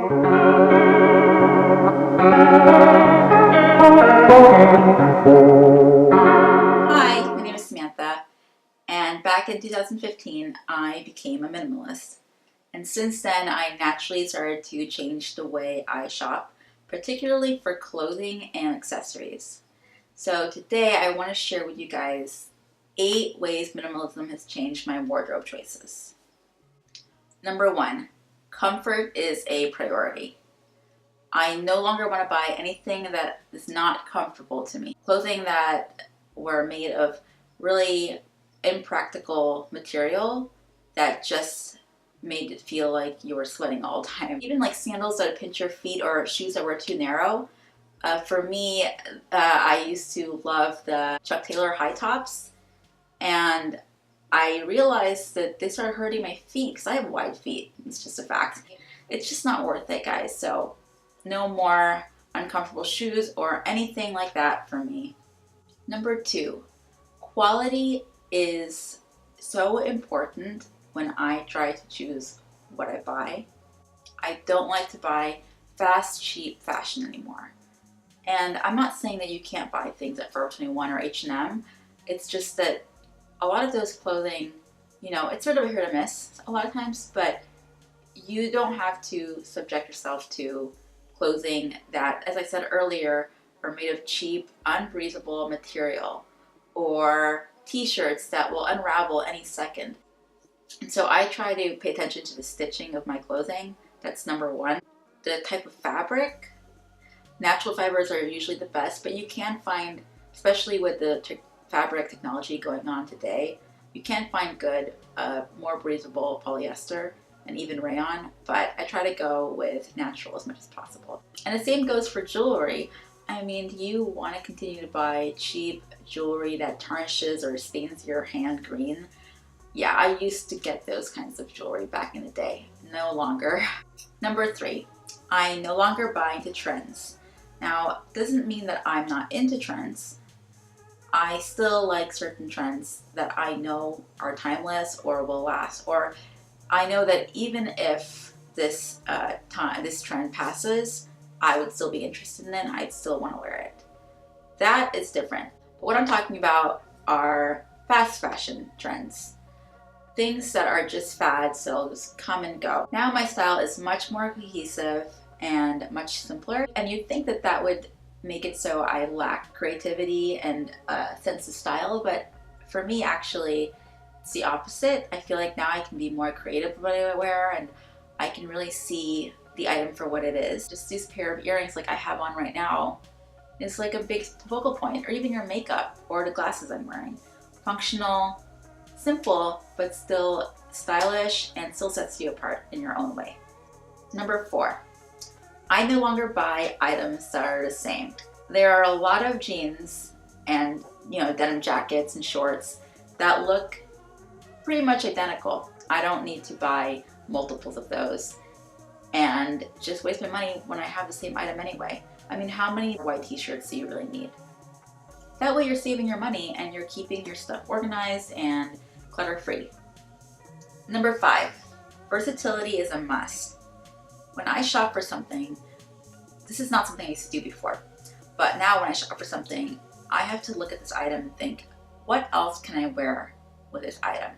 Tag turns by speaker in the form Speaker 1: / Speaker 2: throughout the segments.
Speaker 1: Hi, my name is Samantha, and back in 2015 I became a minimalist. And since then I naturally started to change the way I shop, particularly for clothing and accessories. So today I want to share with you guys 8 ways minimalism has changed my wardrobe choices. Number 1, comfort is a priority. I no longer want to buy anything that is not comfortable to me. Clothing that were made of really impractical material that just made it feel like you were sweating all the time. Even like sandals that pinch your feet or shoes that were too narrow. For me, I used to love the Chuck Taylor high tops, and I realized that they started hurting my feet because I have wide feet. It's just a fact. It's just not worth it, guys. So no more uncomfortable shoes or anything like that for me. Number 2, quality is so important when I try to choose what I buy. I don't like to buy fast, cheap fashion anymore. And I'm not saying that you can't buy things at Forever 21 or H&M. It's just that a lot of those clothing, it's sort of a hit or miss a lot of times, but you don't have to subject yourself to clothing that, as I said earlier, are made of cheap, unbreathable material, or t-shirts that will unravel any second. And so I try to pay attention to the stitching of my clothing. That's number 1. The type of fabric. Natural fibers are usually the best, but you can find, especially with the fabric technology going on today, you can find good, more breathable polyester and even rayon, but I try to go with natural as much as possible. And the same goes for jewelry. I mean, do you want to continue to buy cheap jewelry that tarnishes or stains your hand green? Yeah, I used to get those kinds of jewelry back in the day. No longer. Number 3, I no longer buy into trends. Now, it doesn't mean that I'm not into trends. I still like certain trends that I know are timeless or will last, or I know that even if this trend passes, I would still be interested in it. I'd still want to wear it. That is different. But what I'm talking about are fast fashion trends. Things that are just fads that'll just come and go. Now my style is much more cohesive and much simpler. And you'd think that that would make it so I lack creativity and a sense of style, but for me actually it's the opposite. I feel like now I can be more creative with what I wear, and I can really see the item for what it is. Just this pair of earrings like I have on right now is like a big focal point, or even your makeup or the glasses I'm wearing. Functional, simple, but still stylish and still sets you apart in your own way. Number 4, I no longer buy items that are the same. There are a lot of jeans and denim jackets and shorts that look pretty much identical. I don't need to buy multiples of those and just waste my money when I have the same item anyway. I mean, how many white t-shirts do you really need? That way you're saving your money and you're keeping your stuff organized and clutter-free. Number 5, versatility is a must. When I shop for something, this is not something I used to do before, but now when I shop for something, I have to look at this item and think, what else can I wear with this item?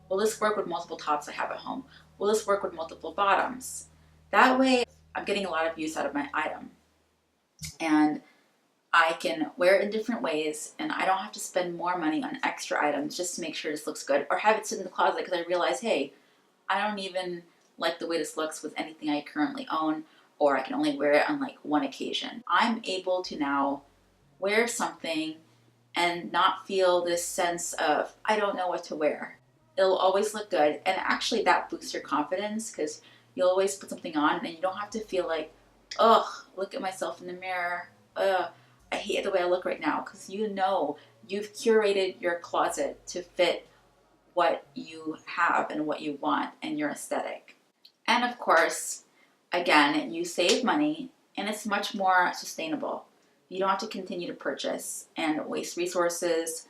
Speaker 1: Will this work with multiple tops I have at home? Will this work with multiple bottoms? That way, I'm getting a lot of use out of my item. And I can wear it in different ways, and I don't have to spend more money on extra items just to make sure this looks good, or have it sit in the closet because I realize, hey, I don't even like the way this looks with anything I currently own, or I can only wear it on like one occasion. I'm able to now wear something and not feel this sense of, I don't know what to wear. It'll always look good, and actually that boosts your confidence because you'll always put something on and you don't have to feel like, ugh, look at myself in the mirror, ugh, I hate the way I look right now, because you've curated your closet to fit what you have and what you want and your aesthetic. And of course, again, you save money and it's much more sustainable. You don't have to continue to purchase and waste resources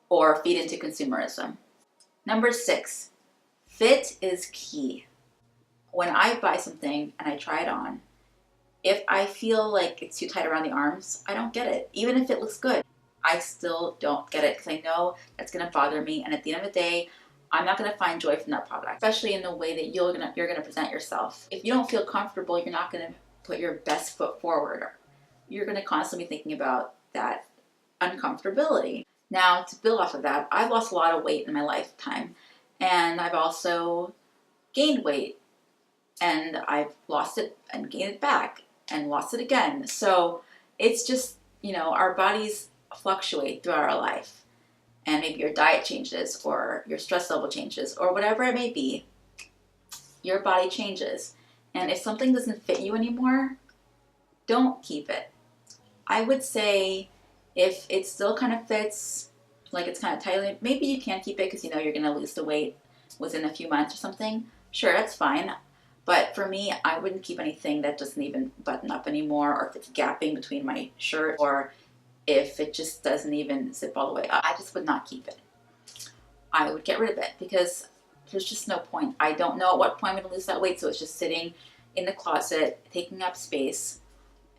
Speaker 1: or feed into consumerism. Number 6, fit is key. when I buy something and I try it on, if I feel like it's too tight around the arms, I don't get it. Even if it looks good, I still don't get it because I know that's gonna bother me. And at the end of the day, I'm not gonna find joy from that product, especially in the way that you're gonna present yourself. If you don't feel comfortable, you're not gonna put your best foot forward. You're gonna constantly be thinking about that uncomfortability. Now, to build off of that, I've lost a lot of weight in my lifetime, and I've also gained weight, and I've lost it and gained it back and lost it again. So it's just, you know, our bodies fluctuate throughout our life, and maybe your diet changes or your stress level changes or whatever it may be. Your body changes, and if something doesn't fit you anymore, don't keep it. I would say if it still kind of fits, like it's kind of tight, maybe you can keep it because you know you're going to lose the weight within a few months or something. Sure, that's fine. But for me, I wouldn't keep anything that doesn't even button up anymore, or if it's gapping between my shirt, or if it just doesn't even zip all the way up. I just would not keep it. I would get rid of it because there's just no point. I don't know at what point I'm going to lose that weight, so it's just sitting in the closet, taking up space.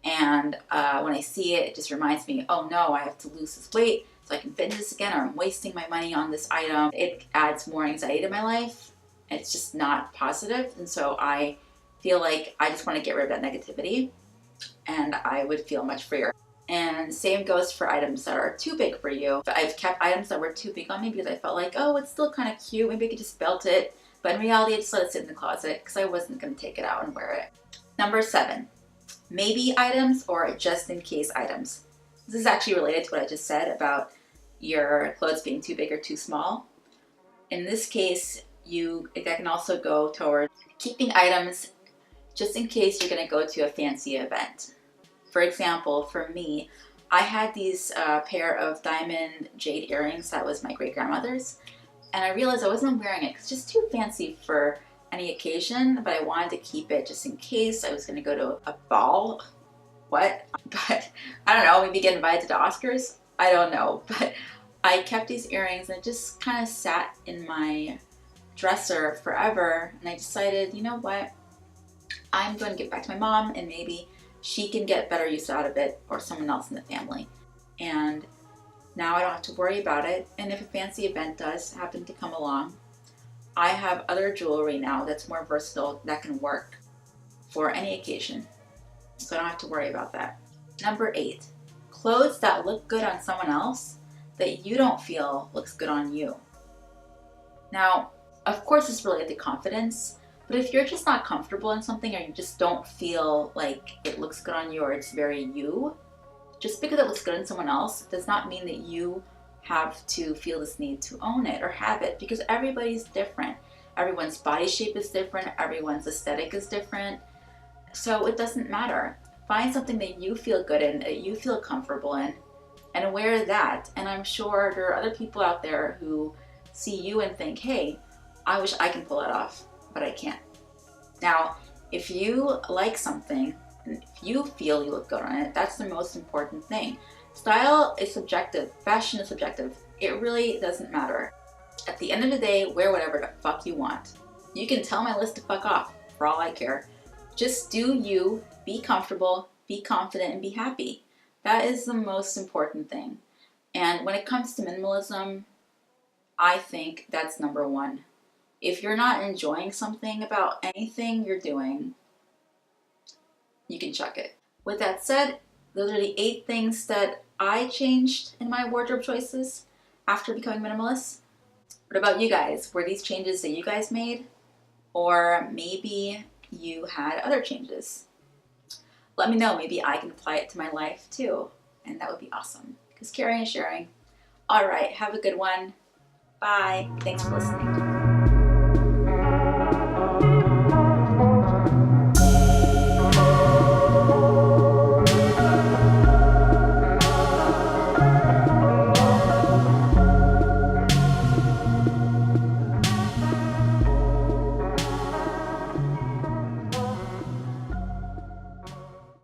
Speaker 1: And when I see it, it just reminds me, oh no, I have to lose this weight so I can fit in this again, or I'm wasting my money on this item. It adds more anxiety to my life. It's just not positive. And so I feel like I just want to get rid of that negativity, and I would feel much freer. And same goes for items that are too big for you. I've kept items that were too big on me because I felt like, oh, it's still kind of cute. Maybe I could just belt it. But in reality, I just let it sit in the closet because I wasn't going to take it out and wear it. Number 7. Maybe items or just in case items. This is actually related to what I just said about your clothes being too big or too small. In this case, that can also go toward keeping items just in case you're going to go to a fancy event. For example, for me, I had these pair of diamond jade earrings that was my great-grandmother's, and I realized I wasn't wearing it because it's just too fancy for any occasion, but I wanted to keep it just in case I was going to go to a ball. What? But I don't know, maybe get invited to the Oscars? I don't know, but I kept these earrings and it just kind of sat in my dresser forever, and I decided, you know what, I'm going to give it back to my mom and maybe she can get better use out of it, or someone else in the family. And now I don't have to worry about it, and if a fancy event does happen to come along, I have other jewelry now that's more versatile that can work for any occasion, so I don't have to worry about that. Number 8, clothes that look good on someone else that you don't feel looks good on you. Now, of course it's related to confidence, but if you're just not comfortable in something, or you just don't feel like it looks good on you, or it's very you, just because it looks good on someone else does not mean that you have to feel this need to own it or have it, because everybody's different. Everyone's body shape is different, everyone's aesthetic is different, so it doesn't matter. Find something that you feel good in, that you feel comfortable in, and wear that. And I'm sure there are other people out there who see you and think, hey, I wish I can pull it off, but I can't. Now, if you like something, and if you feel you look good on it, that's the most important thing. Style is subjective, fashion is subjective. It really doesn't matter. At the end of the day, wear whatever the fuck you want. You can tell my list to fuck off, for all I care. Just do you, be comfortable, be confident, and be happy. That is the most important thing. And when it comes to minimalism, I think that's number 1. If you're not enjoying something about anything you're doing, you can chuck it. With that said, those are the 8 things that I changed in my wardrobe choices after becoming minimalist. What about you guys? Were these changes that you guys made? Or maybe you had other changes? Let me know, maybe I can apply it to my life too. And that would be awesome, because caring is sharing. All right, have a good one. Bye. Thanks for listening.